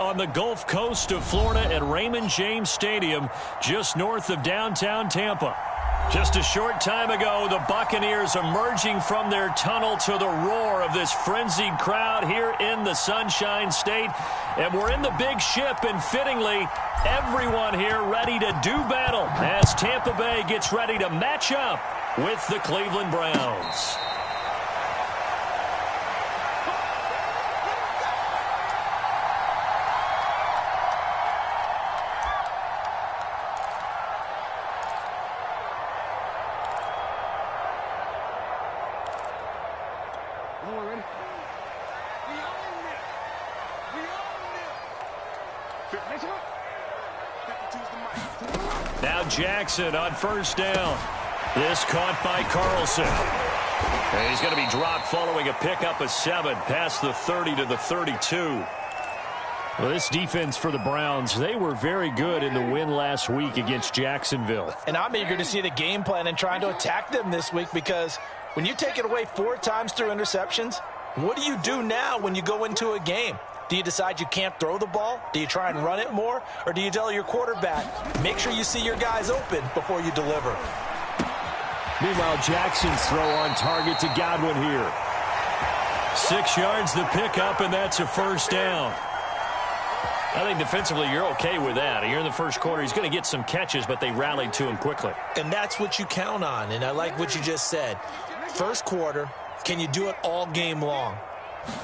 on the Gulf Coast of Florida at Raymond James Stadium, just north of downtown Tampa. Just a short time ago, the Buccaneers emerging from their tunnel to the roar of this frenzied crowd here in the Sunshine State. And we're in the big ship, and fittingly, everyone here ready to do battle as Tampa Bay gets ready to match up with the Cleveland Browns. Now Jackson on first down. This caught by Carlson. And he's going to be dropped following a pickup of 7 past the 30 to the 32. Well, this defense for the Browns, they were very good in the win last week against Jacksonville. And I'm eager to see the game plan and trying to attack them this week, because when you take it away 4 times through interceptions, what do you do now when you go into a game? Do you decide you can't throw the ball? Do you try and run it more? Or do you tell your quarterback, make sure you see your guys open before you deliver? Meanwhile, Jackson's throw on target to Godwin here. 6 yards the pickup, and that's a first down. I think defensively you're okay with that. Here in the first quarter, he's going to get some catches, but they rallied to him quickly. And that's what you count on, and I like what you just said. First quarter, can you do it all game long?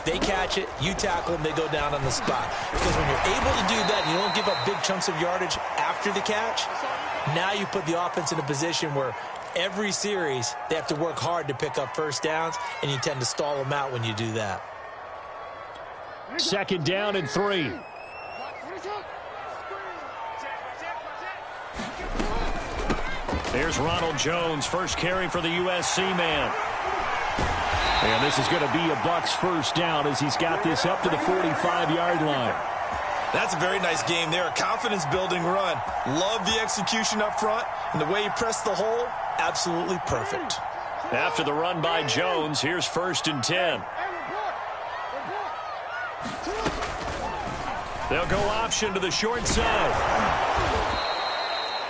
They catch it, you tackle them, they go down on the spot. Because when you're able to do that and you don't give up big chunks of yardage after the catch, now you put the offense in a position where every series they have to work hard to pick up first downs, and you tend to stall them out when you do that. Second down and 3. There's Ronald Jones, first carry for the USC man. And this is going to be a Bucs first down as he's got this up to the 45-yard line. That's a very nice game there, a confidence-building run. Love the execution up front, and the way he pressed the hole, absolutely perfect. After the run by Jones, here's first and 10. They'll go option to the short side.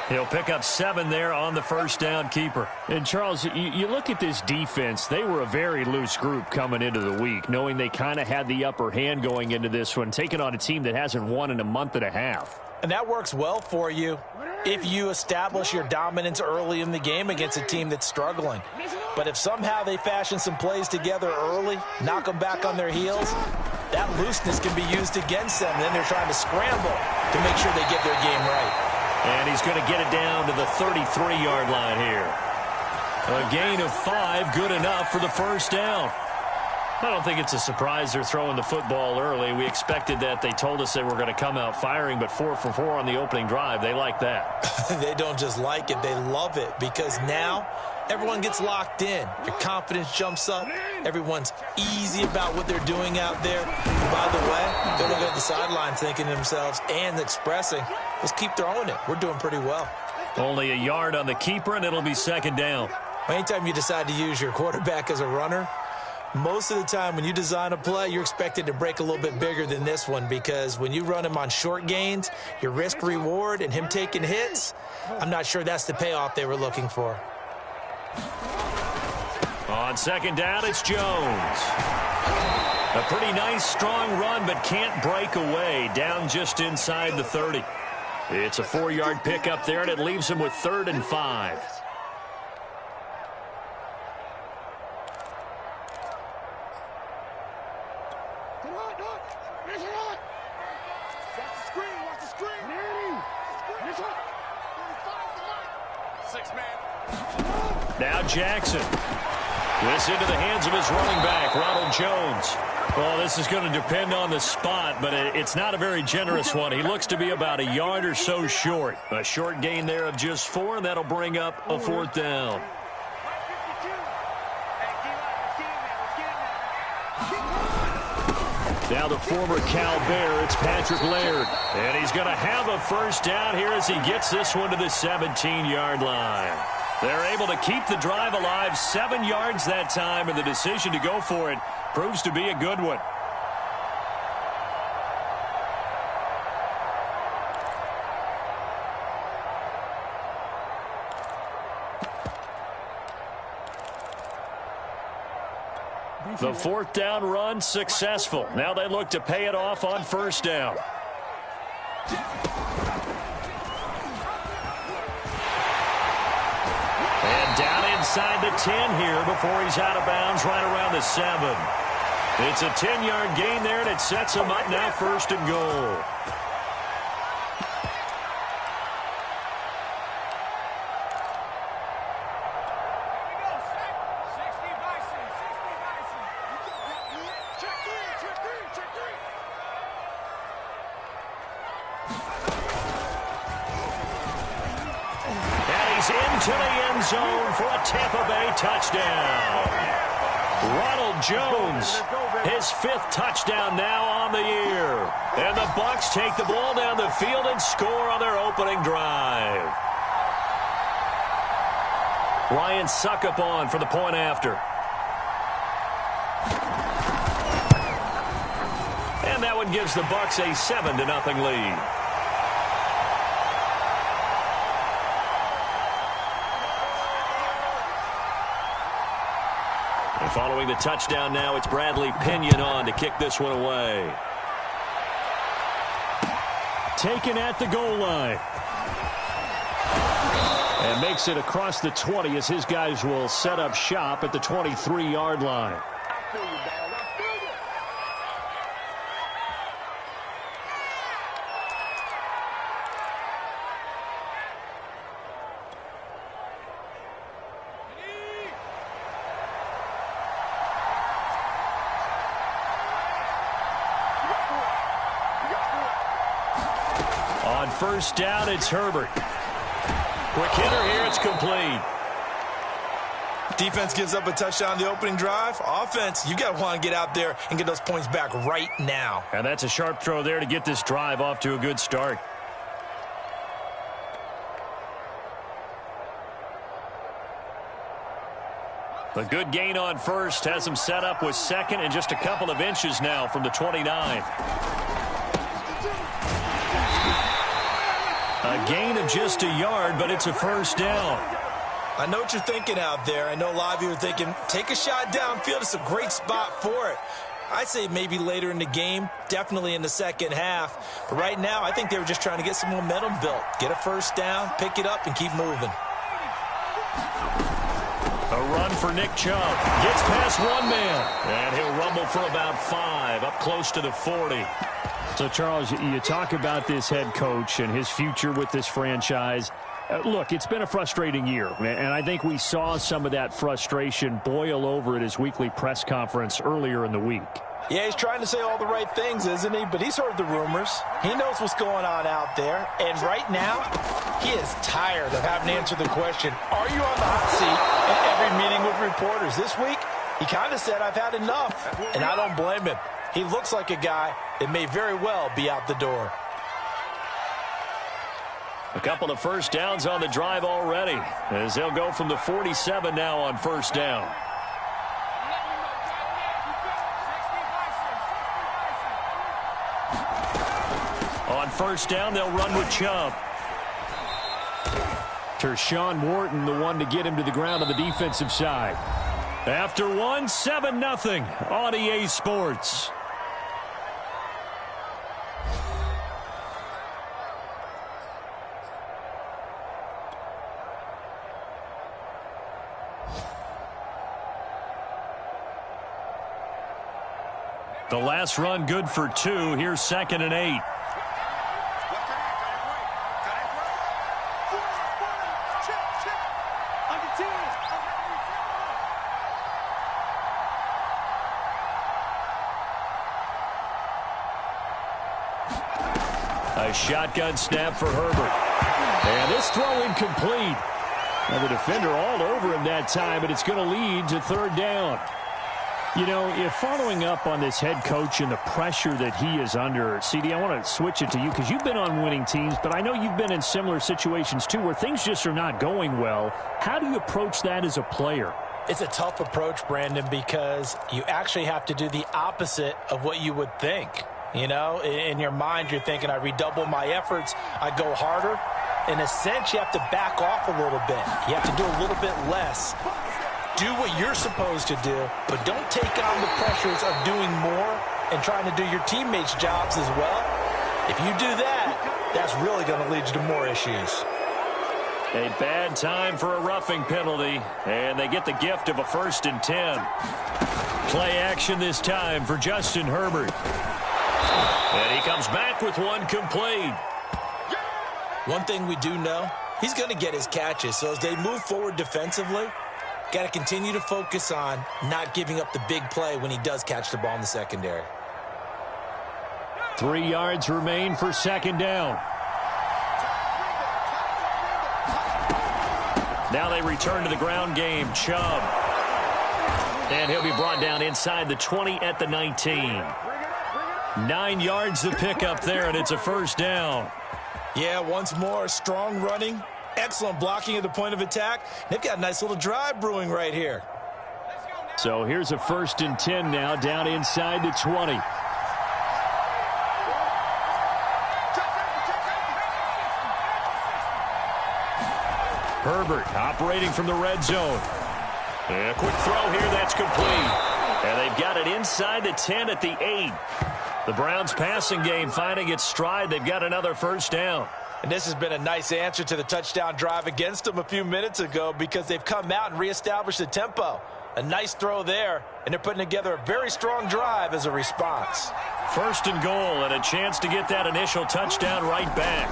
He'll pick up 7 there on the first down keeper. And, Charles, you look at this defense, they were a very loose group coming into the week, knowing they kind of had the upper hand going into this one, taking on a team that hasn't won in a month and a half. And that works well for you if you establish your dominance early in the game against a team that's struggling. But if somehow they fashion some plays together early, knock them back on their heels, that looseness can be used against them. Then they're trying to scramble to make sure they get their game right. And he's going to get it down to the 33-yard line here. A gain of 5, good enough for the first down. I don't think it's a surprise they're throwing the football early. We expected that. They told us they were going to come out firing, but 4 for 4 on the opening drive. They like that. They don't just like it, they love it, because now everyone gets locked in. Your confidence jumps up. Everyone's easy about what they're doing out there. And by the way, they're looking at the sideline thinking to themselves and expressing, let's keep throwing it. We're doing pretty well. Only a yard on the keeper, and it'll be second down. Anytime you decide to use your quarterback as a runner, most of the time when you design a play, you're expected to break a little bit bigger than this one, because when you run him on short gains, your risk-reward and him taking hits, I'm not sure that's the payoff they were looking for. On second down, it's Jones. A pretty nice, strong run, but can't break away. Down just inside the 30. It's a 4-yard pickup there, and it leaves him with 3rd and 5. Now Jackson. This into the hands of his running back, Ronald Jones. Well, this is going to depend on the spot, but it's not a very generous one. He looks to be about a yard or so short. A short gain there of just 4, and that'll bring up a 4th down. Now the former Cal Bear, it's Patrick Laird. And he's going to have a first down here as he gets this one to the 17-yard line. They're able to keep the drive alive, 7 yards that time, and the decision to go for it proves to be a good one. The fourth down run successful. Now they look to pay it off on first down. And down inside the 10 here before he's out of bounds right around the 7. It's a 10-yard gain there, and it sets him up now first and goal. Into the end zone for a Tampa Bay touchdown. Ronald Jones, his 5th touchdown now on the year. And the Bucs take the ball down the field and score on their opening drive. Ryan Suckup on for the point after. And that one gives the Bucs a 7-0 lead. Following the touchdown now, it's Bradley Pinion on to kick this one away. Taken at the goal line. And makes it across the 20 as his guys will set up shop at the 23-yard line. On first down, it's Herbert. Quick hitter here, it's complete. Defense gives up a touchdown the opening drive. Offense, you got to want to get out there and get those points back right now. And that's a sharp throw there to get this drive off to a good start. The good gain on first has him set up with second and just a couple of inches now from the 29. A gain of just a yard, but it's a first down. I know what you're thinking out there. I know a lot of you are thinking, take a shot downfield. It's a great spot for it. I'd say maybe later in the game, definitely in the second half. But right now, I think they were just trying to get some momentum built. Get a first down, pick it up, and keep moving. A run for Nick Chubb. Gets past one man. And he'll rumble for about 5, up close to the 40. So, Charles, you talk about this head coach and his future with this franchise. Look, it's been a frustrating year, and I think we saw some of that frustration boil over at his weekly press conference earlier in the week. Yeah, he's trying to say all the right things, isn't he? But he's heard the rumors. He knows what's going on out there. And right now, he is tired of having to answer the question, are you on the hot seat in every meeting with reporters? This week, he kind of said, I've had enough. And I don't blame him. He looks like a guy that may very well be out the door. A couple of first downs on the drive already, as they'll go from the 47 now on first down. On first down, they'll run with Chubb. Tershawn Wharton, the one to get him to the ground on the defensive side. After one, 7-0 on EA Sports. The last run good for 2. Here's 2nd and 8. A shotgun snap for Herbert. And this throw incomplete. Now the defender all over him that time, but it's going to lead to 3rd down. You know, if following up on this head coach and the pressure that he is under, CD, I want to switch it to you because you've been on winning teams, but I know you've been in similar situations too where things just are not going well. How do you approach that as a player? It's a tough approach, Brandon, because you actually have to do the opposite of what you would think. You know, in your mind, you're thinking, I redouble my efforts, I go harder. In a sense, you have to back off a little bit. You have to do a little bit less. do what you're supposed to do, but don't take on the pressures of doing more and trying to do your teammates' jobs as well. If you do that, that's really going to lead you to more issues. A bad time for a roughing penalty, and they get the gift of a 1st and 10. Play action this time for Justin Herbert. And he comes back with one complete. One thing we do know, he's going to get his catches. So as they move forward defensively, got to continue to focus on not giving up the big play when he does catch the ball in the secondary. 3 yards remain for 2nd down. Now they return to the ground game. Chubb. And he'll be brought down inside the 20 at the 19. 9 yards to pick up there, and it's a 1st down. Yeah, once more, strong running, excellent blocking at the point of attack. They've got a nice little drive brewing right here. So here's a 1st and 10 now, down inside the 20. Herbert operating from the red zone. And a quick throw here, that's complete. And they've got it inside the 10 at the 8. The Browns passing game finding its stride. They've got another 1st down. And this has been a nice answer to the touchdown drive against them a few minutes ago because they've come out and reestablished the tempo. A nice throw there, and they're putting together a very strong drive as a response. 1st and goal, and a chance to get that initial touchdown right back.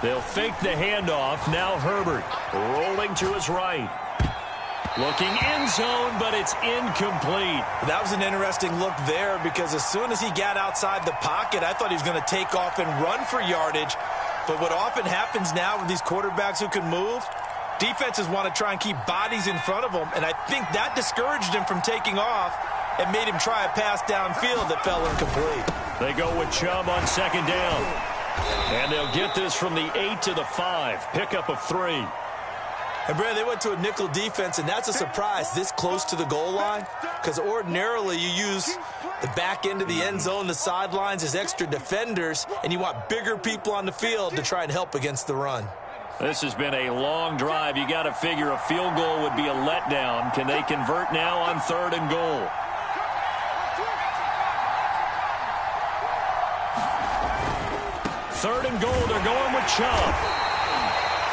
They'll fake the handoff. Now Herbert rolling to his right. Looking end zone, but it's incomplete. That was an interesting look there because as soon as he got outside the pocket, I thought he was going to take off and run for yardage. But what often happens now with these quarterbacks who can move, defenses want to try and keep bodies in front of them, and I think that discouraged him from taking off and made him try a pass downfield that fell incomplete. They go with Chubb on 2nd down. And they'll get this from the 8 to the 5. Pickup of 3. And, Brad, they went to a nickel defense, and that's a surprise this close to the goal line because ordinarily you use the back end of the end zone, the sidelines as extra defenders, and you want bigger people on the field to try and help against the run. This has been a long drive. You got to figure a field goal would be a letdown. Can they convert now on 3rd and goal? Third and goal, they're going with Chubb.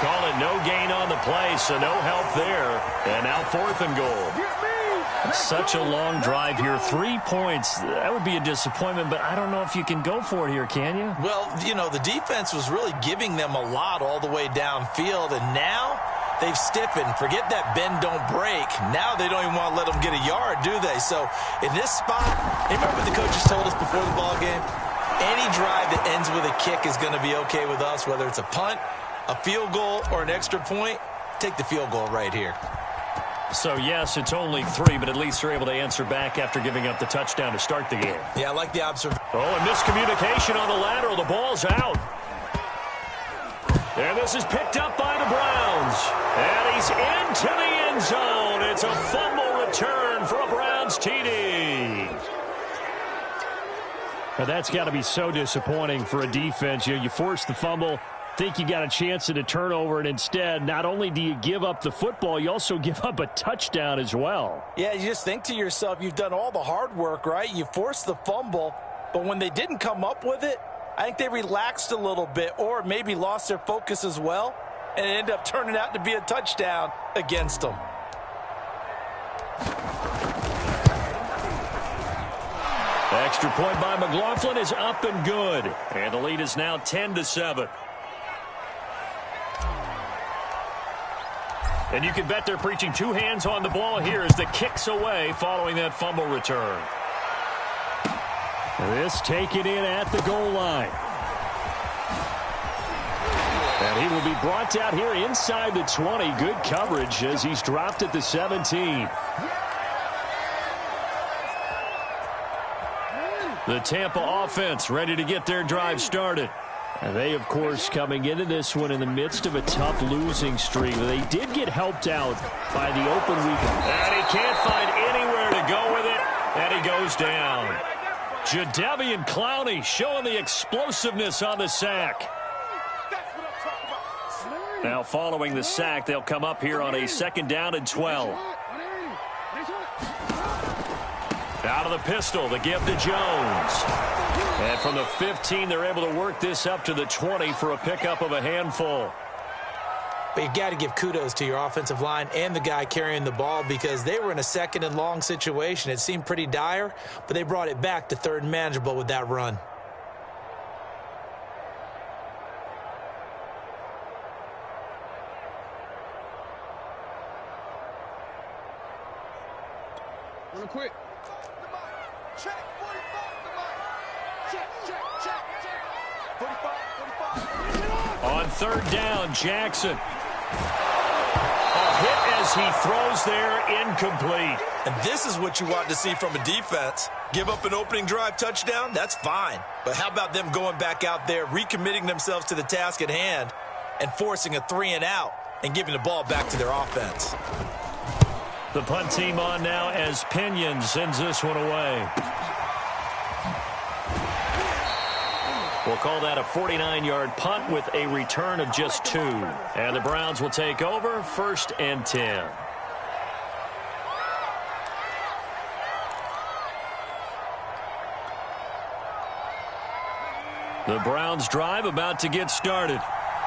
Call it no gain on the play, so no help there. And now 4th and goal. Such a long drive here. 3 points. That would be a disappointment, but I don't know if you can go for it here, can you? Well, you know, the defense was really giving them a lot all the way downfield, and now they've stiffened. Forget that bend, don't break. Now they don't even want to let them get a yard, do they? So in this spot, remember what the coaches told us before the ball game? Any drive that ends with a kick is going to be okay with us, whether it's a punt, a field goal, or an extra point. Take the field goal right here. So, yes, it's only 3, but at least they're able to answer back after giving up the touchdown to start the game. Yeah, I like the observation. Oh, and miscommunication on the lateral. The ball's out. And this is picked up by the Browns. And he's into the end zone. It's a fumble return for a Browns TD. Now that's got to be so disappointing for a defense. You force the fumble, think you got a chance at a turnover, and instead, not only do you give up the football, you also give up a touchdown as well. Yeah, you just think to yourself, you've done all the hard work, right? You forced the fumble, but when they didn't come up with it, I think they relaxed a little bit or maybe lost their focus as well, and it ended up turning out to be a touchdown against them. Extra point by McLaughlin is up and good. And the lead is now 10-7. And you can bet they're preaching 2 hands on the ball here as the kick's away following that fumble return. This taken in at the goal line. And he will be brought down here inside the 20. Good coverage as he's dropped at the 17. The Tampa offense ready to get their drive started. And they, of course, coming into this one in the midst of a tough losing streak. They did get helped out by the open week. And he can't find anywhere to go with it. And he goes down. Jadeveon Clowney showing the explosiveness on the sack. Now following the sack, they'll come up here on a 2nd down and 12. Out of the pistol, the give to Jones. And from the 15, they're able to work this up to the 20 for a pickup of a handful. But you've got to give kudos to your offensive line and the guy carrying the ball because they were in a second and long situation. It seemed pretty dire, but they brought it back to third and manageable with that run. Real quick. Check, 45. On third down, Jackson. A hit as he throws there, incomplete. And this is what you want to see from a defense. Give up an opening drive touchdown, that's fine. But how about them going back out there, recommitting themselves to the task at hand, and forcing a 3-and-out and giving the ball back to their offense. The punt team on now as Pinion sends this one away. We'll call that a 49-yard punt with a return of just 2. And the Browns will take over, 1st and 10. The Browns drive about to get started.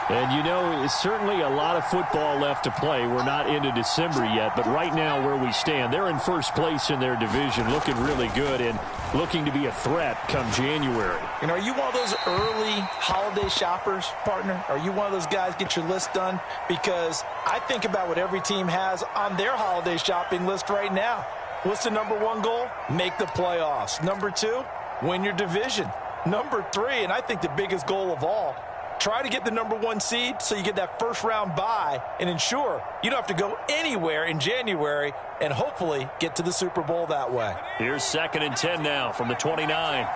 And, you know, it's certainly a lot of football left to play. We're not into December yet, but right now where we stand, they're in first place in their division, looking really good and looking to be a threat come January. And are you one of those early holiday shoppers, partner? Are you one of those guys get your list done? Because I think about what every team has on their holiday shopping list right now. What's the number 1 goal? Make the playoffs. Number 2, win your division. Number 3, and I think the biggest goal of all, try to get the number 1 seed so you get that first-round bye and ensure you don't have to go anywhere in January and hopefully get to the Super Bowl that way. Here's 2nd and 10 now from the 29.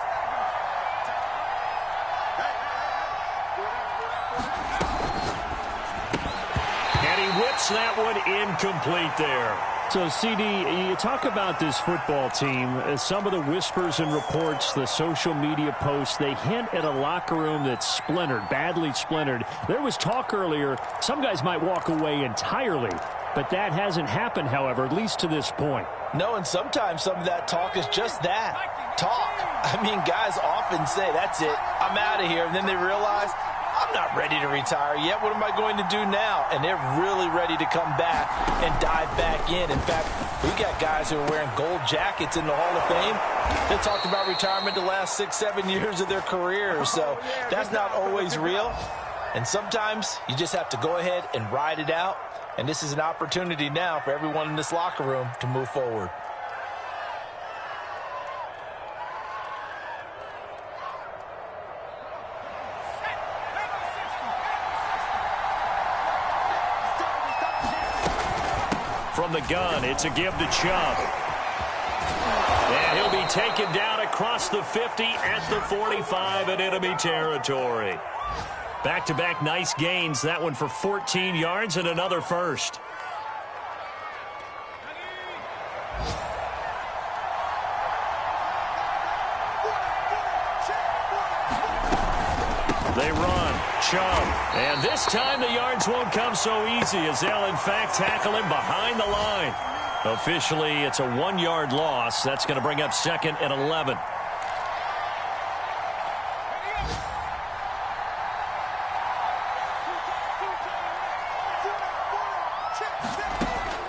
And he whips that one incomplete there. So, CD, you talk about this football team. Some of the whispers and reports, the social media posts, they hint at a locker room that's splintered, badly splintered. There was talk earlier, some guys might walk away entirely, but that hasn't happened, however, at least to this point. No, and sometimes some of that talk is just that, talk. I mean, guys often say, that's it, I'm out of here, and then they realize, I'm not ready to retire yet. What am I going to do now? And they're really ready to come back and dive back in. In fact, we got guys who are wearing gold jackets in the Hall of Fame. They talked about retirement the last 6-7 years of their careers. So that's not always real. And sometimes you just have to go ahead and ride it out. And this is an opportunity now for everyone in this locker room to move forward. From the gun, it's a give to Chubb. And he'll be taken down across the 50 at the 45 in enemy territory. Back-to-back nice gains. That one for 14 yards and another first. They run. Chubb. And this time the yards won't come so easy as they'll, in fact, tackle him behind the line. Officially, it's a 1-yard loss. That's going to bring up 2nd and 11.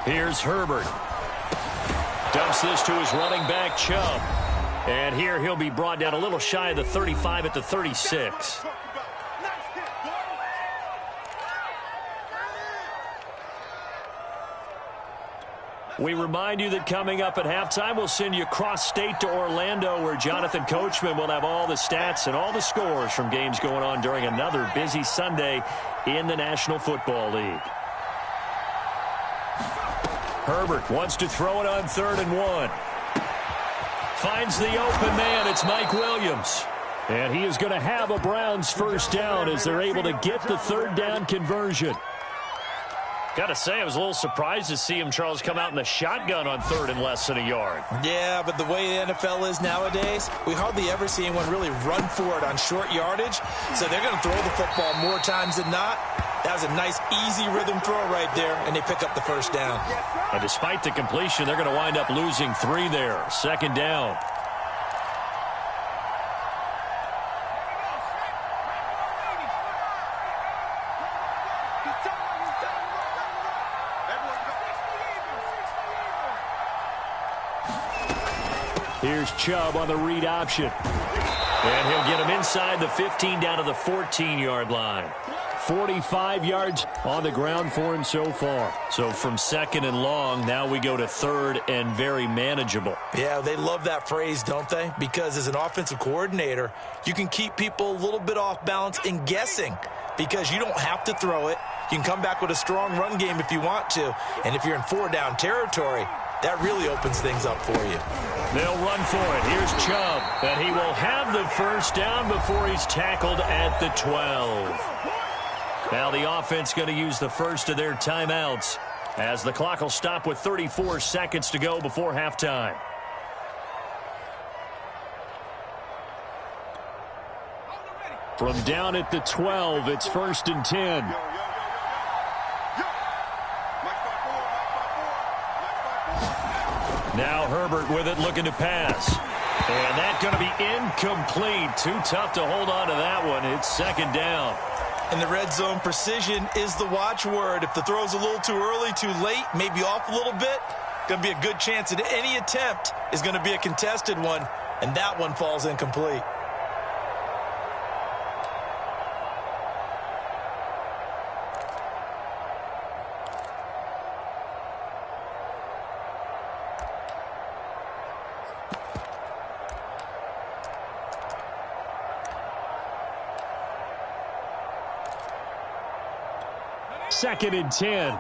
Here's Herbert. Dumps this to his running back, Chubb. And here he'll be brought down a little shy of the 35 at the 36. We remind you that coming up at halftime, we'll send you cross-state to Orlando, where Jonathan Coachman will have all the stats and all the scores from games going on during another busy Sunday in the National Football League. Herbert wants to throw it on 3rd and 1. Finds the open man. It's Mike Williams. And he is going to have a Browns first down as they're able to get the 3rd down conversion. Got to say, I was a little surprised to see him, Charles, come out in the shotgun on 3rd and less than a yard. Yeah, but the way the NFL is nowadays, we hardly ever see anyone really run for it on short yardage. So they're going to throw the football more times than not. That was a nice, easy rhythm throw right there, and they pick up the first down. Despite the completion, they're going to wind up losing 3 there. Second down. Here's Chubb on the read option. And he'll get him inside the 15 down to the 14-yard line. 45 yards on the ground for him so far. So from second and long, now we go to third and very manageable. Yeah, they love that phrase, don't they? Because as an offensive coordinator, you can keep people a little bit off balance and guessing because you don't have to throw it. You can come back with a strong run game if you want to. And if you're in 4-down territory, that really opens things up for you. They'll run for it. Here's Chubb. And he will have the first down before he's tackled at the 12. Now the offense going to use the first of their timeouts as the clock will stop with 34 seconds to go before halftime. From down at the 12, it's 1st and 10. Now Herbert with it, looking to pass. And that's going to be incomplete. Too tough to hold on to that one. It's second down. In the red zone, precision is the watchword. If the throw's a little too early, too late, maybe off a little bit, going to be a good chance that any attempt is going to be a contested one, and that one falls incomplete. Second and 10.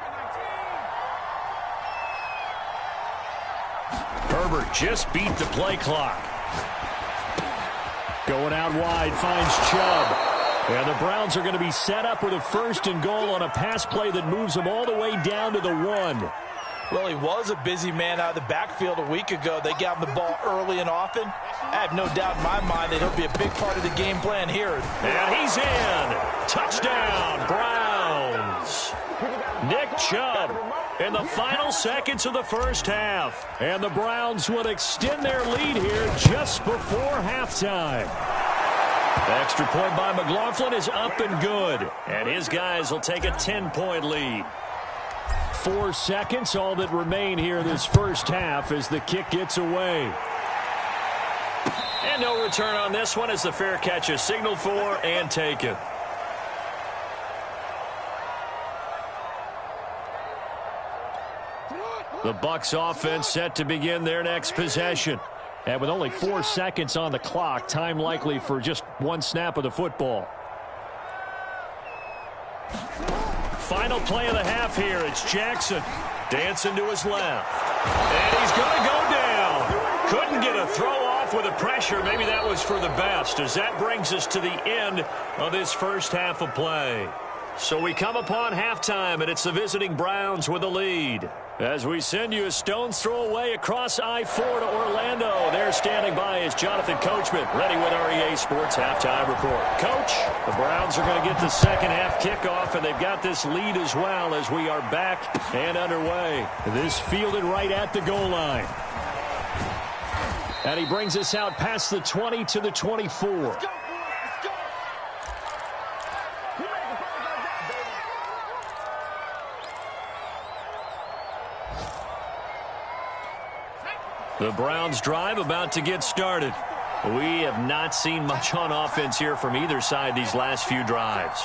Herbert just beat the play clock. Going out wide, finds Chubb. And the Browns are going to be set up with a 1st and goal on a pass play that moves them all the way down to the 1. Well, he was a busy man out of the backfield a week ago. They got him the ball early and often. I have no doubt in my mind that he'll be a big part of the game plan here. And he's in. Touchdown, Browns. Nick Chubb in the final seconds of the first half. And the Browns will extend their lead here just before halftime. Extra point by McLaughlin is up and good. And his guys will take a 10-point lead. 4 seconds, all that remain here this first half as the kick gets away. And no return on this one as the fair catch is signaled for and taken. The Bucs offense set to begin their next possession. And with only 4 seconds on the clock, time likely for just one snap of the football. Final play of the half here. It's Jackson dancing to his left. And he's going to go down. Couldn't get a throw off with the pressure. Maybe that was for the best as that brings us to the end of this first half of play. So we come upon halftime, and it's the visiting Browns with the lead. As we send you a stone's throw away across I-4 to Orlando. There standing by is Jonathan Coachman, ready with our EA Sports Halftime Report. Coach, the Browns are going to get the second half kickoff, and they've got this lead as well as we are back and underway. This fielded right at the goal line. And he brings us out past the 20 to the 24. The Browns drive about to get started. We have not seen much on offense here from either side these last few drives.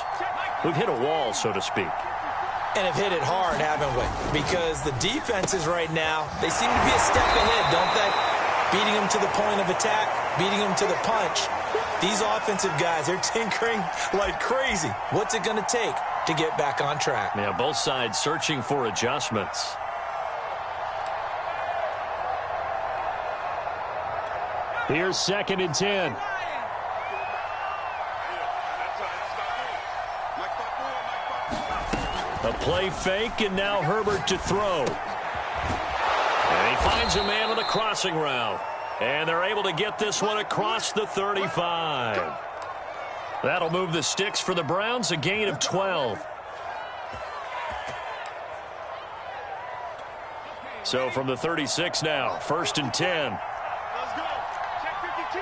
We've hit a wall, so to speak. And have hit it hard, haven't we? Because the defenses right now, they seem to be a step ahead, don't they? Beating them to the point of attack, beating them to the punch. These offensive guys, they're tinkering like crazy. What's it going to take to get back on track? Yeah, both sides searching for adjustments. Here's 2nd and 10. A play fake, and now Herbert to throw. And he finds a man on the crossing route. And they're able to get this one across the 35. That'll move the sticks for the Browns, a gain of 12. So from the 36 now, 1st and 10. Let's go. Check 52.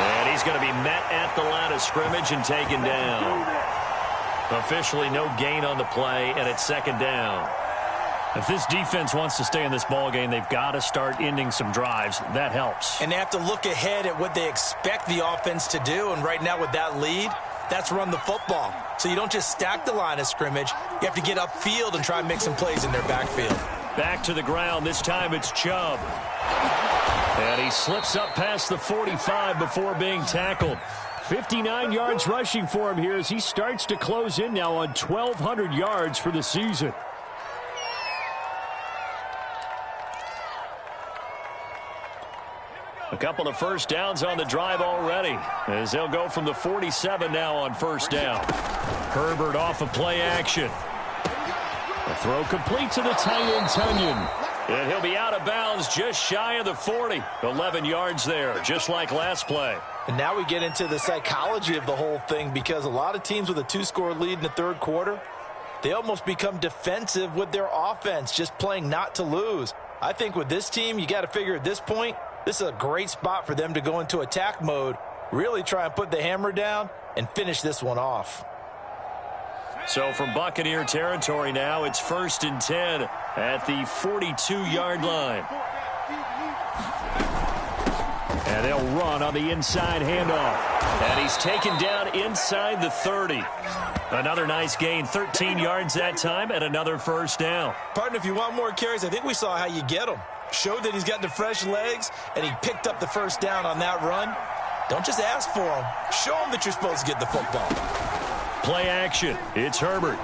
And he's going to be met at the line of scrimmage and taken down. Officially no gain on the play, and it's 2nd down. If this defense wants to stay in this ball game, they've got to start ending some drives. That helps. And they have to look ahead at what they expect the offense to do. And right now with that lead, that's run the football. So you don't just stack the line of scrimmage. You have to get upfield and try and make some plays in their backfield. Back to the ground. This time it's Chubb. And he slips up past the 45 before being tackled. 59 yards rushing for him here as he starts to close in now on 1,200 yards for the season. A couple of first downs on the drive already, as they'll go from the 47 now on 1st down. Herbert off of play action. The throw complete to the tight end, Tunyon. And he'll be out of bounds just shy of the 40. 11 yards there, just like last play. And now we get into the psychology of the whole thing, because a lot of teams with a 2-score lead in the 3rd quarter, they almost become defensive with their offense, just playing not to lose. I think with this team, you got to figure at this point, this is a great spot for them to go into attack mode, really try and put the hammer down and finish this one off. So from Buccaneer territory now, it's 1st and 10 at the 42-yard line. And they'll run on the inside handoff. And he's taken down inside the 30. Another nice gain, 13 yards that time, and another 1st down. Partner, if you want more carries, I think we saw how you get them. Showed that he's got the fresh legs, and he picked up the 1st down on that run. Don't just ask for him. Show him that you're supposed to get the football. Play action. It's Herbert.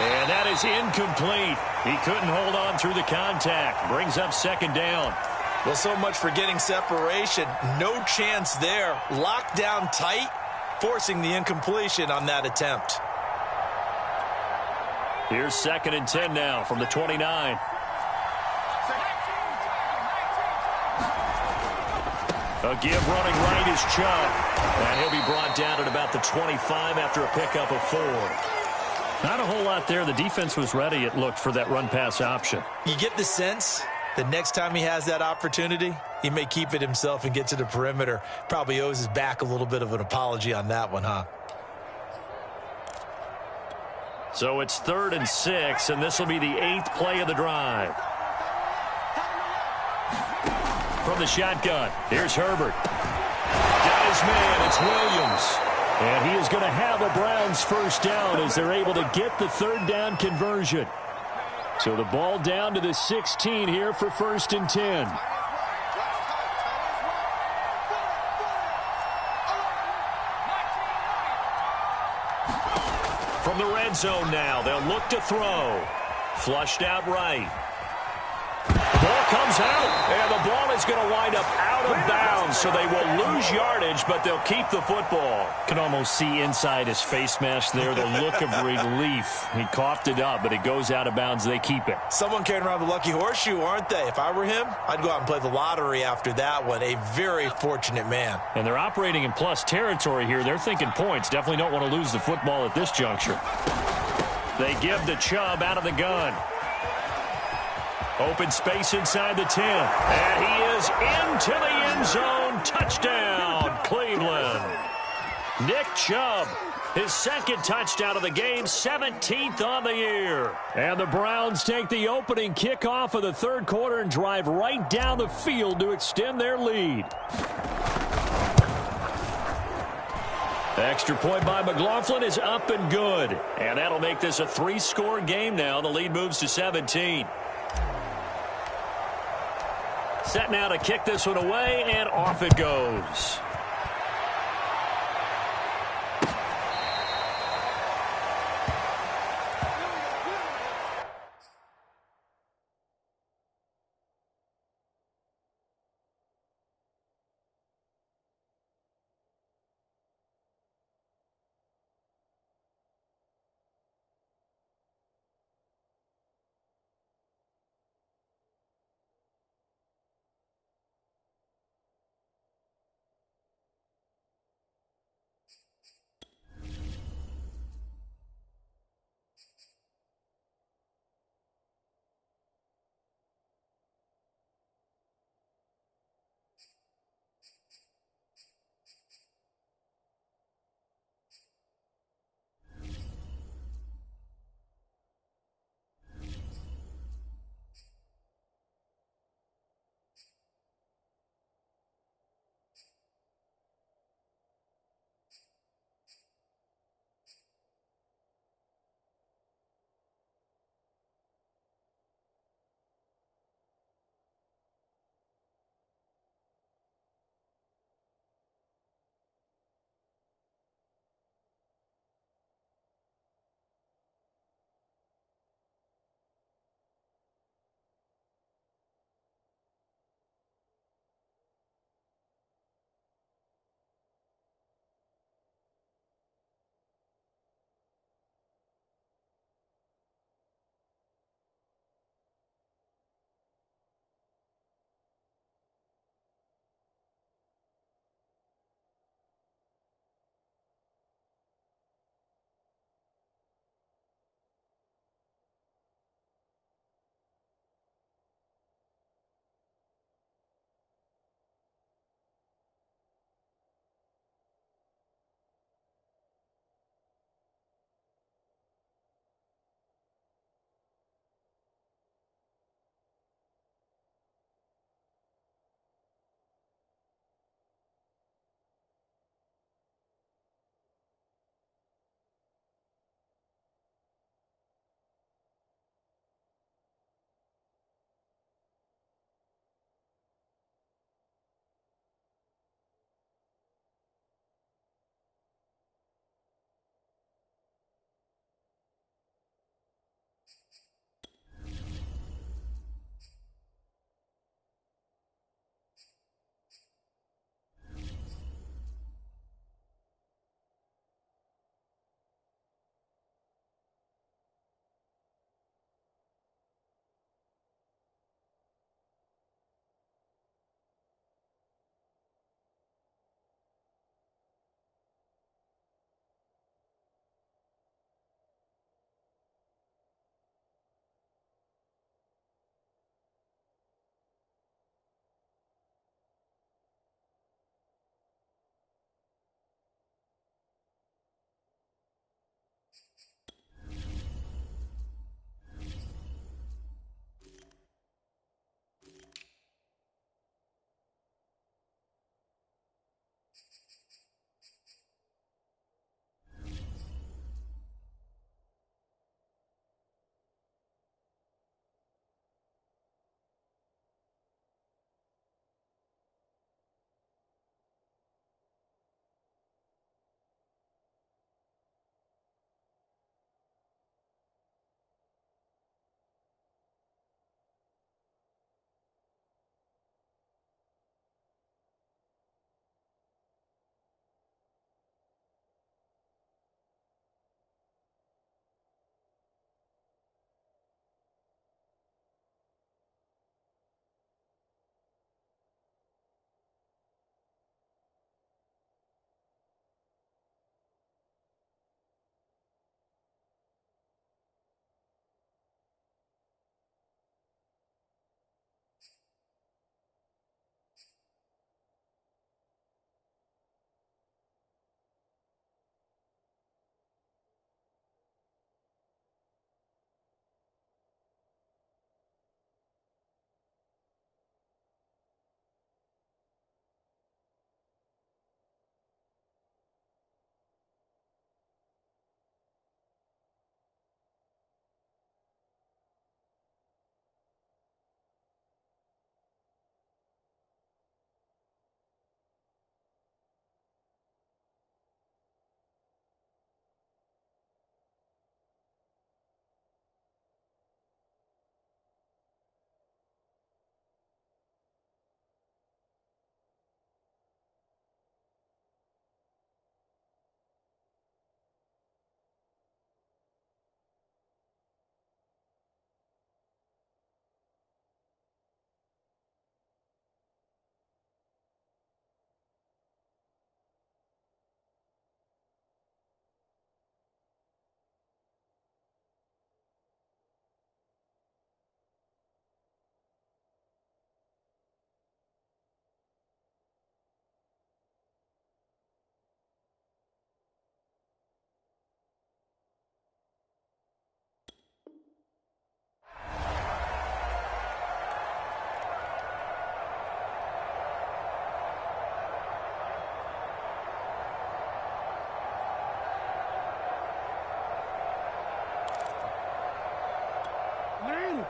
And that is incomplete. He couldn't hold on through the contact. Brings up 2nd down. Well, so much for getting separation. No chance there. Locked down tight, forcing the incompletion on that attempt. Here's 2nd and 10 now from the 29. A give running right is Chubb. And he'll be brought down at about the 25 after a pickup of 4. Not a whole lot there. The defense was ready, it looked, for that run-pass option. You get the sense that next time he has that opportunity, he may keep it himself and get to the perimeter. Probably owes his back a little bit of an apology on that one, huh? So it's 3rd and 6, and this will be the 8th play of the drive. From the shotgun, here's Herbert. Got his man, it's Williams. And he is going to have a Browns 1st down as they're able to get the 3rd down conversion. So the ball down to the 16 here for 1st and 10. From the red zone now, they'll look to throw. Flushed out right. Ball comes out, and the ball is going to wind up out of bounds, so they will lose yardage, but they'll keep the football. Can almost see inside his face mask there, the look of relief. He coughed it up, but it goes out of bounds. They keep it. Someone carrying around the lucky horseshoe, aren't they? If I were him, I'd go out and play the lottery after that one. A very fortunate man. And they're operating in plus territory here. They're thinking points. Definitely don't want to lose the football at this juncture. They give the Chubb out of the gun. Open space inside the 10. And he is into the end zone. Touchdown, Cleveland. Nick Chubb, his 2nd touchdown of the game, 17th on the year. And the Browns take the opening kickoff of the 3rd quarter and drive right down the field to extend their lead. Extra point by McLaughlin is up and good. And that'll make this a 3-score game now. The lead moves to 17. Set now to kick this one away, and off it goes.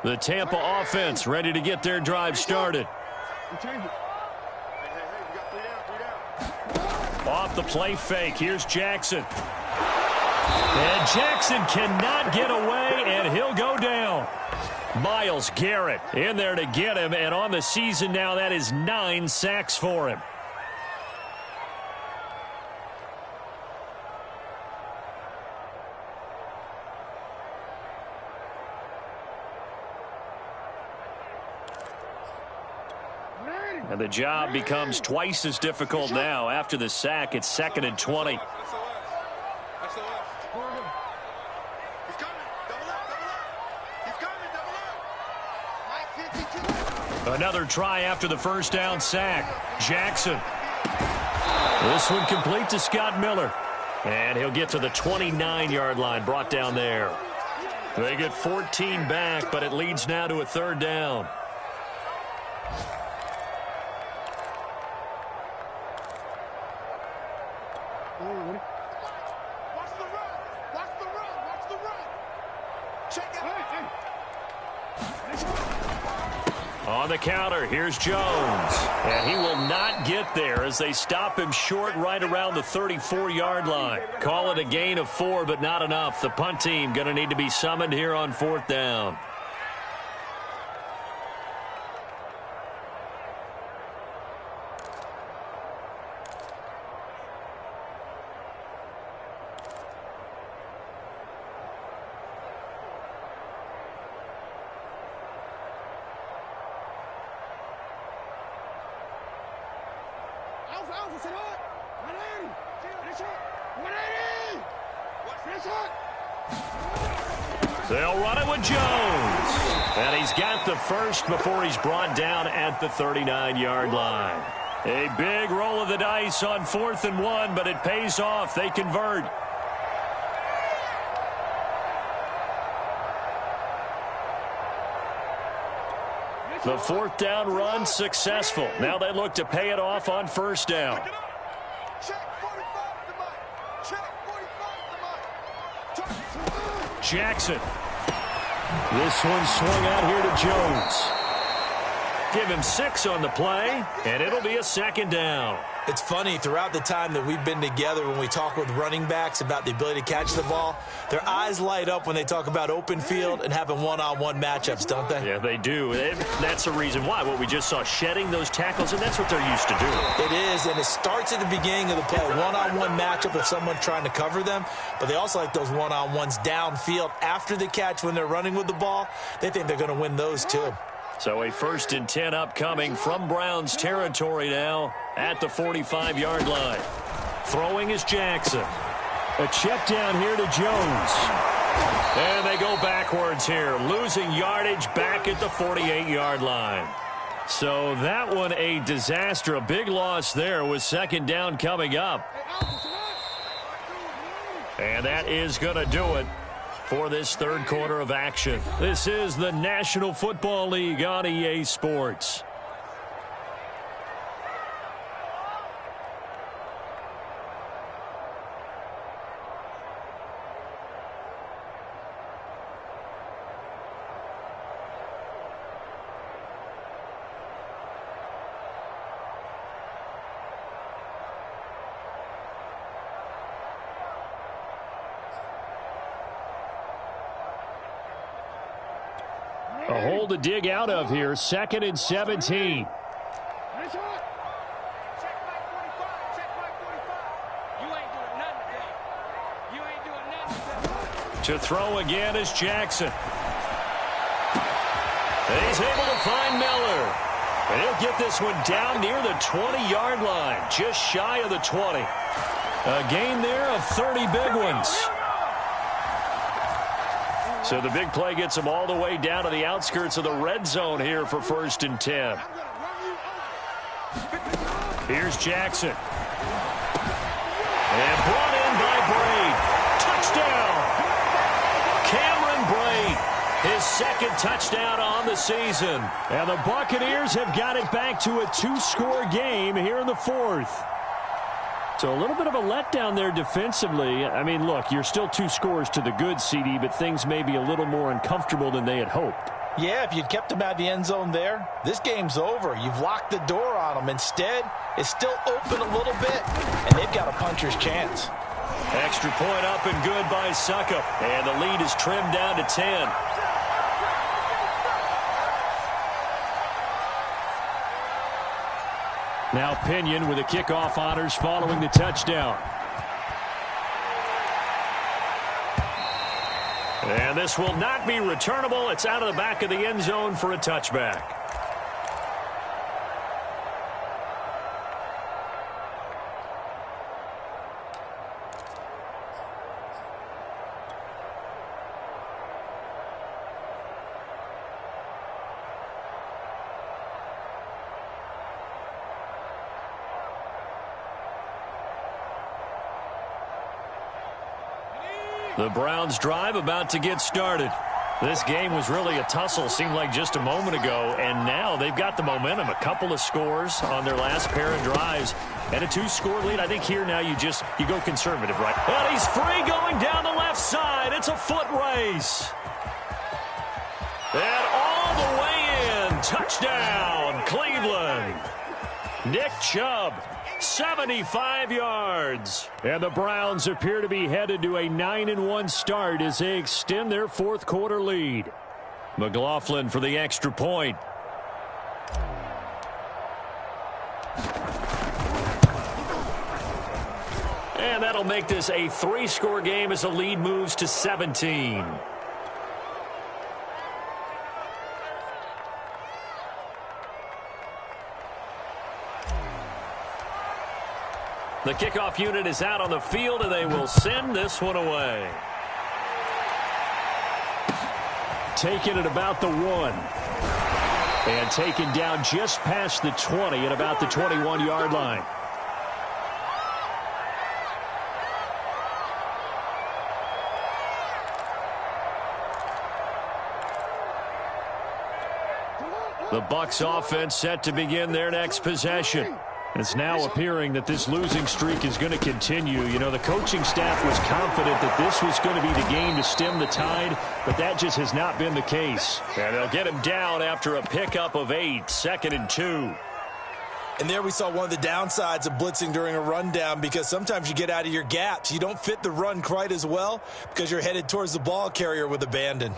The Tampa offense ready to get their drive started. Off the play fake, here's Jackson. And Jackson cannot get away, and he'll go down. Myles Garrett in there to get him, and on the season now, that is 9 sacks for him. And the job becomes twice as difficult now. After the sack, it's 2nd and 20. Another try after the first down sack. Jackson. This one complete to Scott Miller. And he'll get to the 29-yard line, brought down there. They get 14 back, but it leads now to a 3rd down. On the counter, here's Jones. And he will not get there as they stop him short right around the 34-yard line. Call it a gain of 4, but not enough. The punt team going to need to be summoned here on 4th down. They'll run it with Jones. And he's got the first before he's brought down at the 39-yard line. A big roll of the dice on 4th and 1, but it pays off. They convert. The 4th down run successful. Now they look to pay it off on 1st down. Jackson. This one swung out here to Jones. Give him 6 on the play, and it'll be a 2nd down. It's funny, throughout the time that we've been together, when we talk with running backs about the ability to catch the ball, their eyes light up when they talk about open field and having one-on-one matchups, don't they? Yeah, they do. That's the reason why. What we just saw, shedding those tackles, and that's what they're used to doing. It is, and it starts at the beginning of the play. One-on-one matchup with someone trying to cover them, but they also like those one-on-ones downfield after the catch when they're running with the ball. They think they're going to win those, too. So a 1st and 10 upcoming from Browns territory now at the 45-yard line. Throwing is Jackson. A check down here to Jones. And they go backwards here, losing yardage back at the 48-yard line. So that one a disaster. A big loss there with 2nd down coming up. And that is going to do it for this 3rd quarter of action. This is the National Football League on EA Sports. A hole to dig out of here. 2nd and 17. To throw again is Jackson. And he's able to find Miller. And he'll get this one down near the 20-yard line, just shy of the 20. A gain there of 30 big ones. So the big play gets him all the way down to the outskirts of the red zone here for 1st and 10. Here's Jackson. And brought in by Braid. Touchdown! Cameron Braid, his 2nd touchdown on the season. And the Buccaneers have got it back to a 2-score game here in the 4th. So a little bit of a letdown there defensively. I mean, look, you're still 2 scores to the good, CD, but things may be a little more uncomfortable than they had hoped. Yeah, if you'd kept him out of the end zone there, this game's over. You've locked the door on him. Instead, it's still open a little bit, and they've got a puncher's chance. Extra point up and good by Suckup. And the lead is trimmed down to 10. Now Pinion with the kickoff honors following the touchdown. And this will not be returnable. It's out of the back of the end zone for a touchback. The Browns drive about to get started. This game was really a tussle, seemed like just a moment ago, and now they've got the momentum. A couple of scores on their last pair of drives and a 2-score lead. I think here now you go conservative, right? But he's free going down the left side. It's a foot race. And all the way in. Touchdown, Cleveland. Nick Chubb. 75 yards. And the Browns appear to be headed to a 9-1 start as they extend their fourth quarter lead. McLaughlin for the extra point. And that'll make this a 3-score game as the lead moves to 17. The kickoff unit is out on the field, and they will send this one away. Taken at about the 1. And taken down just past the 20 at about the 21-yard line. The Bucs offense set to begin their next possession. It's now appearing that this losing streak is going to continue. You know, the coaching staff was confident that this was going to be the game to stem the tide, but that just has not been the case. And they'll get him down after a pickup of 8, 2nd and 2. And there we saw one of the downsides of blitzing during a rundown, because sometimes you get out of your gaps. You don't fit the run quite as well because you're headed towards the ball carrier with abandon.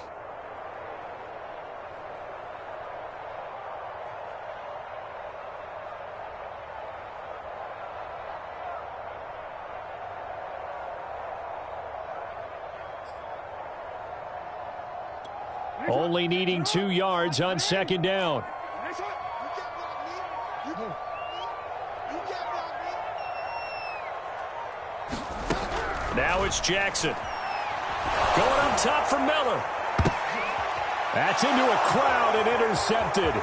Only needing 2 yards on 2nd down. Now it's Jackson. Going up top for Miller. That's into a crowd and intercepted.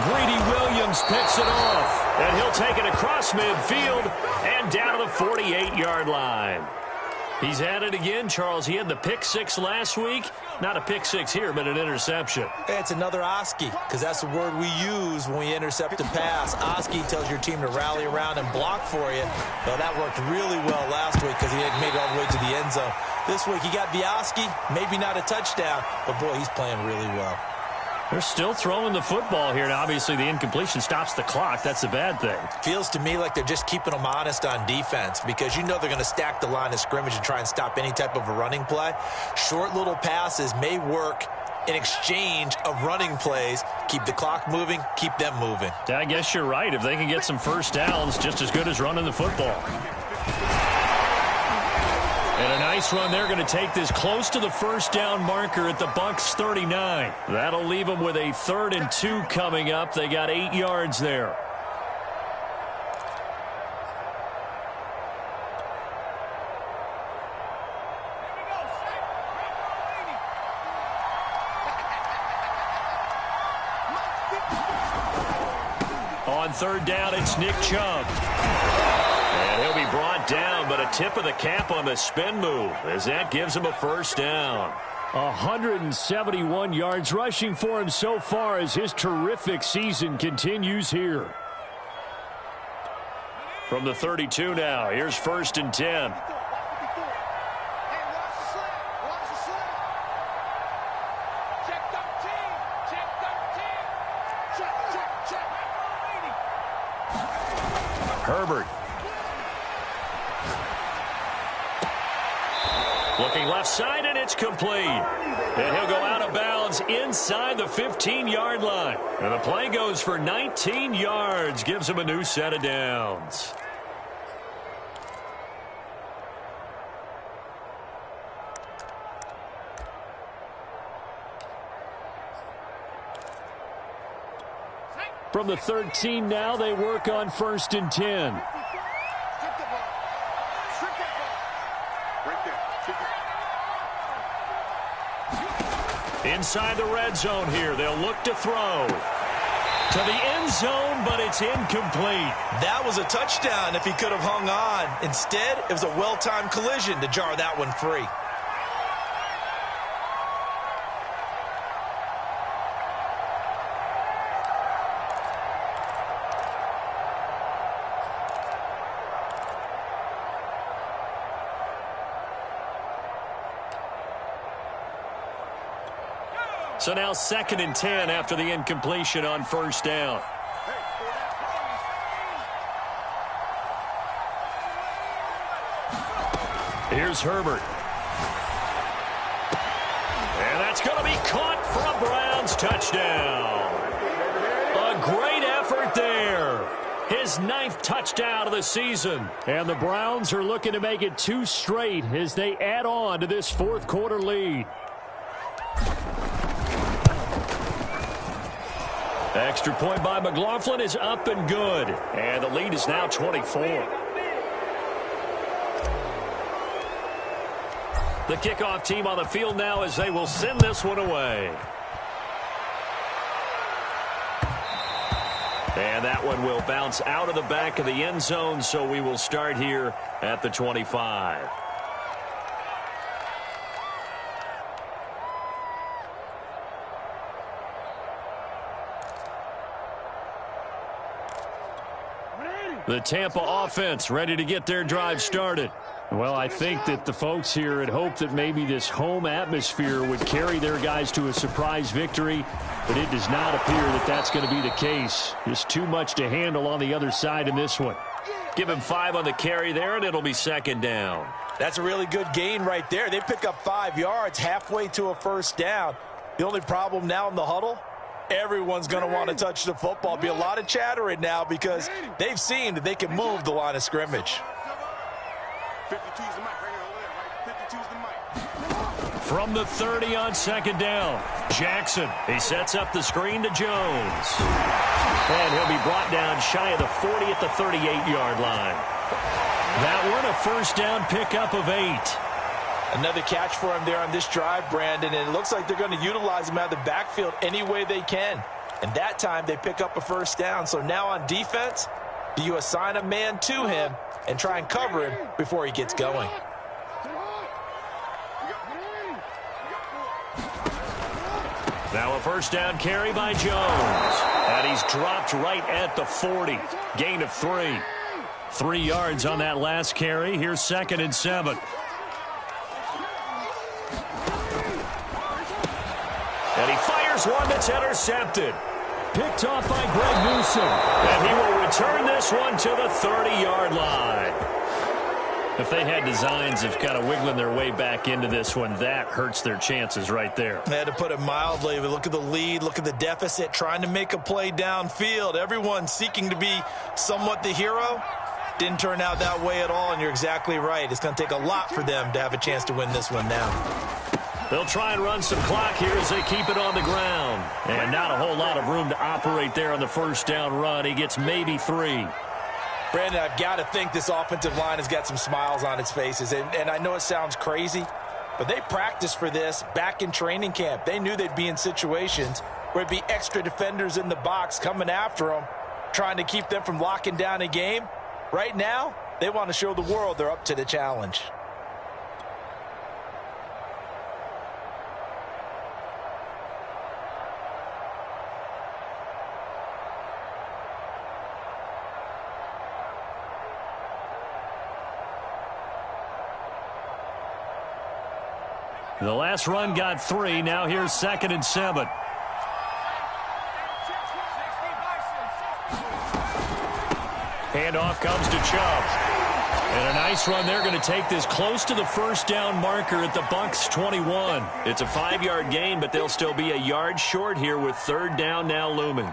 Greedy Williams picks it off. And he'll take it across midfield and down to the 48-yard line. He's at it again, Charles. He had the pick 6 last week. Not a pick 6 here, but an interception. It's another Oski, because that's the word we use when we intercept a pass. Oski tells your team to rally around and block for you. Well, that worked really well last week because he had made it all the way to the end zone. This week he got the Oski, maybe not a touchdown, but boy, he's playing really well. They're still throwing the football here, and obviously the incompletion stops the clock. That's a bad thing. Feels to me like they're just keeping them honest on defense, because you know they're going to stack the line of scrimmage and try and stop any type of a running play. Short little passes may work in exchange of running plays. Keep the clock moving, keep them moving. I guess you're right. If they can get some first downs, just as good as running the football. And a nice run. They're going to take this close to the first down marker at the Bucs 39. That'll leave them with a 3rd and 2 coming up. They got 8 yards there. On 3rd down, it's Nick Chubb. And he'll be brought down, but a tip of the cap on the spin move as that gives him a first down. 171 yards rushing for him so far as his terrific season continues here. From the 32 now, here's 1st and 10. Herbert. Looking left side, and it's complete. And he'll go out of bounds inside the 15-yard line. And the play goes for 19 yards. Gives him a new set of downs. From the 13 now, they work on 1st and 10. Inside the red zone here. They'll look to throw. To the end zone, but it's incomplete. That was a touchdown if he could have hung on. Instead, it was a well-timed collision to jar that one free. So now 2nd and 10 after the incompletion on 1st down. Here's Herbert. And that's going to be caught for a Browns touchdown. A great effort there. His 9th touchdown of the season. And the Browns are looking to make it 2 straight as they add on to this 4th quarter lead. Extra point by McLaughlin is up and good. And the lead is now 24. The kickoff team on the field now as they will send this one away. And that one will bounce out of the back of the end zone, so we will start here at the 25. The Tampa offense ready to get their drive started. Well, I think that the folks here had hoped that maybe this home atmosphere would carry their guys to a surprise victory, but it does not appear that that's going to be the case. Just too much to handle on the other side in this one. Give him 5 on the carry there, and it'll be 2nd down. That's a really good gain right there. They pick up 5 yards halfway to a 1st down. The only problem now in the huddle, everyone's going to want to touch the football. Be a lot of chattering now because they've seen that they can move the line of scrimmage. 52's the mic right here over there, right? 52's the mic. From the 30 on 2nd down, Jackson. He sets up the screen to Jones. And he'll be brought down shy of the 40 at the 38-yard line. That one a 1st down pickup of 8. Another catch for him there on this drive, Brandon, and it looks like they're going to utilize him out of the backfield any way they can. And that time they pick up a 1st down. So now on defense, do you assign a man to him and try and cover him before he gets going? Now a 1st down carry by Jones. And he's dropped right at the 40. Gain of 3. 3 yards on that last carry. Here's 2nd and 7. And he fires one that's intercepted. Picked off by Greg Newsom. And he will return this one to the 30-yard line. If they had designs of kind of wiggling their way back into this one, that hurts their chances right there. They had to put it mildly, but look at the lead, look at the deficit, trying to make a play downfield. Everyone seeking to be somewhat the hero. Didn't turn out that way at all, and you're exactly right. It's going to take a lot for them to have a chance to win this one now. They'll try and run some clock here as they keep it on the ground. And not a whole lot of room to operate there on the 1st down run. He gets maybe 3. Brandon, I've got to think this offensive line has got some smiles on its faces. And I know it sounds crazy, but they practiced for this back in training camp. They knew they'd be in situations where it'd be extra defenders in the box coming after them, trying to keep them from locking down a game. Right now, they want to show the world they're up to the challenge. The last run got 3. Now here's 2nd and 7. Handoff comes to Chubb. And a nice run. They're going to take this close to the first down marker at the Bucs 21. It's a 5-yard gain, but they'll still be a yard short here with third down now looming.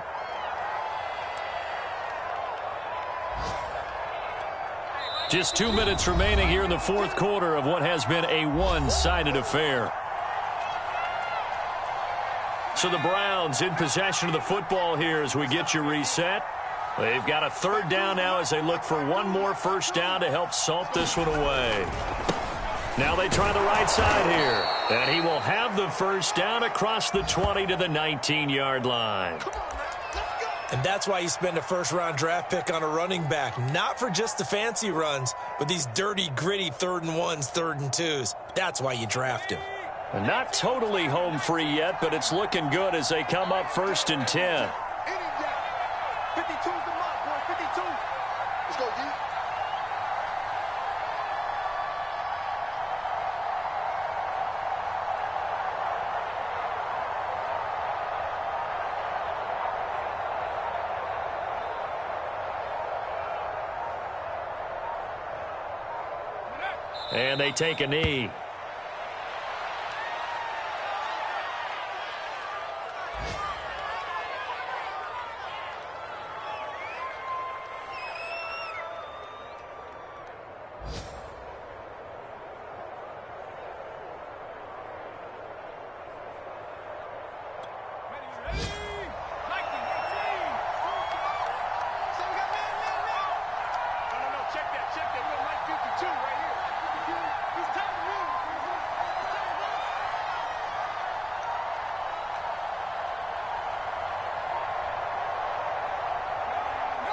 Just 2 minutes remaining here in the fourth quarter of what has been a one-sided affair. So the Browns in possession of the football here as we get you reset. They've got a third down now as they look for one more first down to help salt this one away. Now they try the right side here. And he will have the first down across the 20 to the 19-yard line. And that's why you spend a first-round draft pick on a running back. Not for just the fancy runs, but these dirty, gritty 3rd and 1s, 3rd and 2s. That's why you draft him. And not totally home free yet, but it's looking good as they come up 1st and 10. 52's the mark, boy. 52. Let's go, D. And they take a knee.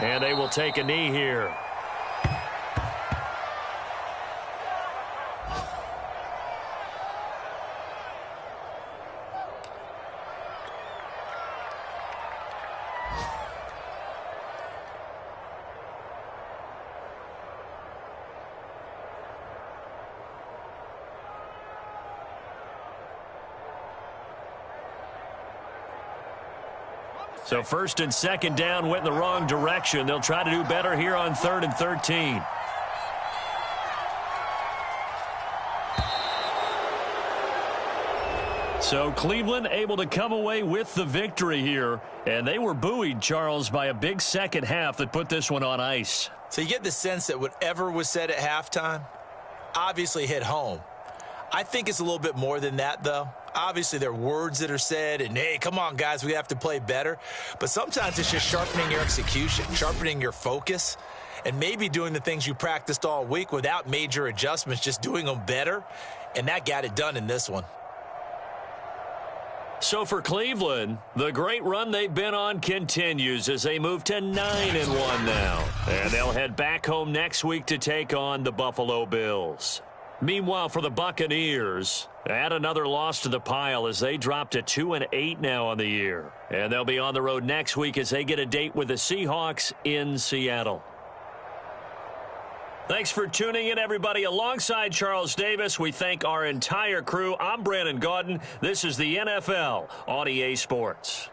And they will take a knee here. So 1st and 2nd down went in the wrong direction. They'll try to do better here on 3rd and 13. So Cleveland able to come away with the victory here. And they were buoyed, Charles, by a big second half that put this one on ice. So you get the sense that whatever was said at halftime obviously hit home. I think it's a little bit more than that, though. Obviously, there are words that are said, and, hey, come on, guys, we have to play better. But sometimes it's just sharpening your execution, sharpening your focus, and maybe doing the things you practiced all week without major adjustments, just doing them better. And that got it done in this one. So for Cleveland, the great run they've been on continues as they move to 9-1 now. And they'll head back home next week to take on the Buffalo Bills. Meanwhile, for the Buccaneers, add another loss to the pile as they drop to 2-8 now on the year. And they'll be on the road next week as they get a date with the Seahawks in Seattle. Thanks for tuning in, everybody. Alongside Charles Davis, we thank our entire crew. I'm Brandon Gaudin. This is the NFL on EA Sports.